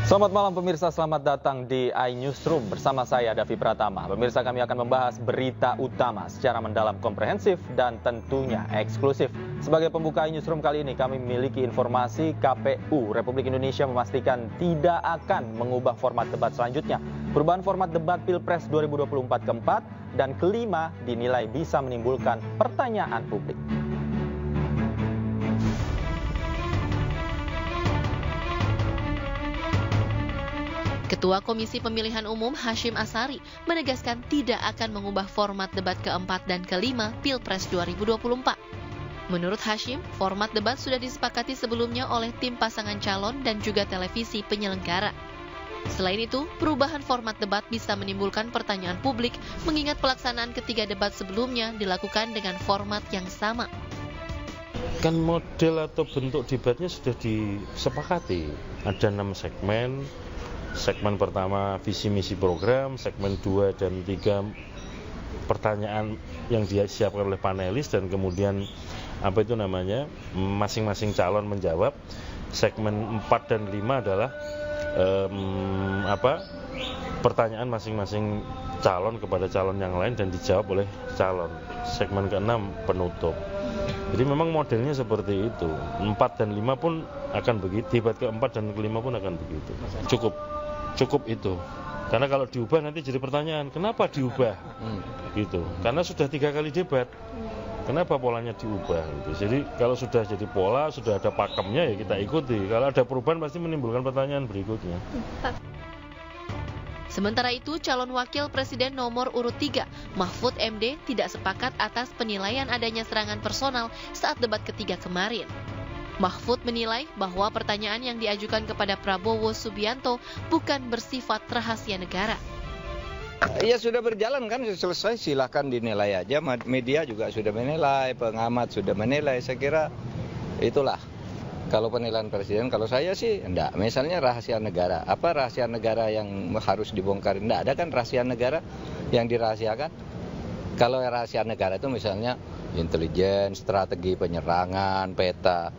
Selamat malam pemirsa, selamat datang di iNewsroom bersama saya Davi Pratama. Pemirsa, kami akan membahas berita utama secara mendalam, komprehensif dan tentunya eksklusif. Sebagai pembuka iNewsroom kali ini kami memiliki informasi KPU Republik Indonesia memastikan tidak akan mengubah format debat selanjutnya. Perubahan format debat Pilpres 2024 keempat dan kelima dinilai bisa menimbulkan pertanyaan publik. Ketua Komisi Pemilihan Umum Hashim Ashari menegaskan tidak akan mengubah format debat keempat dan kelima Pilpres 2024. Menurut Hashim, format debat sudah disepakati sebelumnya oleh tim pasangan calon dan juga televisi penyelenggara. Selain itu, perubahan format debat bisa menimbulkan pertanyaan publik mengingat pelaksanaan ketiga debat sebelumnya dilakukan dengan format yang sama. Kan model atau bentuk debatnya sudah disepakati. Ada 6 segmen. Segmen pertama visi misi program, segmen 2 dan 3 pertanyaan yang disiapkan oleh panelis dan kemudian masing-masing calon menjawab. Segmen 4 dan 5 adalah pertanyaan masing-masing calon kepada calon yang lain dan dijawab oleh calon. Segmen ke-6 penutup. Jadi memang modelnya seperti itu. 4 dan 5 pun akan begitu, debat ke-4 dan ke-5 pun akan begitu. Cukup itu. Karena kalau diubah nanti jadi pertanyaan, kenapa diubah? Gitu. Karena sudah 3 kali debat. Kenapa polanya diubah? Gitu. Jadi kalau sudah jadi pola, sudah ada pakemnya ya kita ikuti. Kalau ada perubahan pasti menimbulkan pertanyaan berikutnya. Sementara itu, calon wakil presiden nomor urut 3, Mahfud MD, tidak sepakat atas penilaian adanya serangan personal saat debat ketiga kemarin. Mahfud menilai bahwa pertanyaan yang diajukan kepada Prabowo Subianto bukan bersifat rahasia negara. Ya sudah berjalan kan, selesai, silahkan dinilai aja. Media juga sudah menilai, pengamat sudah menilai. Saya kira itulah kalau penilaian presiden. Kalau saya sih enggak. Misalnya rahasia negara, apa rahasia negara yang harus dibongkar? Enggak ada kan rahasia negara yang dirahasiakan. Kalau rahasia negara itu misalnya intelijen, strategi penyerangan, peta.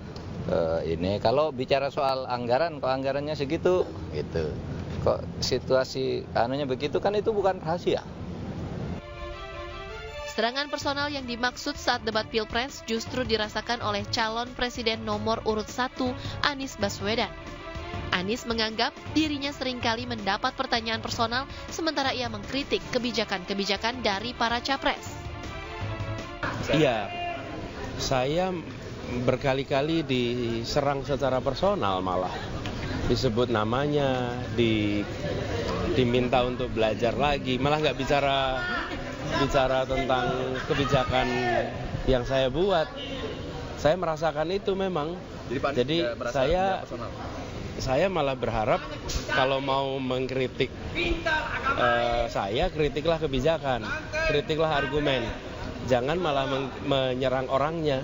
Ini kalau bicara soal anggaran, kok anggarannya segitu, gitu. Kok situasi begitu kan itu bukan rahasia. Serangan personal yang dimaksud saat debat Pilpres justru dirasakan oleh calon presiden nomor urut 1, Anies Baswedan. Anies menganggap dirinya seringkali mendapat pertanyaan personal sementara ia mengkritik kebijakan-kebijakan dari para capres. Iya, saya berkali-kali diserang secara personal, malah disebut namanya, diminta untuk belajar lagi, malah nggak bicara tentang kebijakan yang saya buat. Saya merasakan itu memang. Jadi saya malah berharap kalau mau mengkritik saya, kritiklah kebijakan, kritiklah argumen. Jangan malah menyerang orangnya.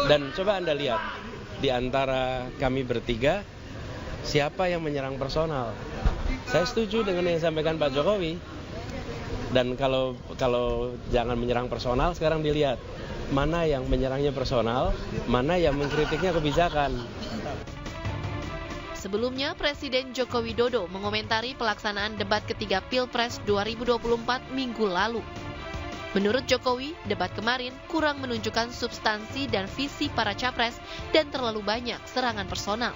Dan coba Anda lihat, di antara kami bertiga, siapa yang menyerang personal? Saya setuju dengan yang disampaikan Pak Jokowi. Dan kalau jangan menyerang personal, sekarang dilihat. Mana yang menyerangnya personal, mana yang mengkritiknya kebijakan. Sebelumnya, Presiden Joko Widodo mengomentari pelaksanaan debat ketiga Pilpres 2024 minggu lalu. Menurut Jokowi, debat kemarin kurang menunjukkan substansi dan visi para capres dan terlalu banyak serangan personal.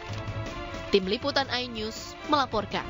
Tim Liputan iNews melaporkan.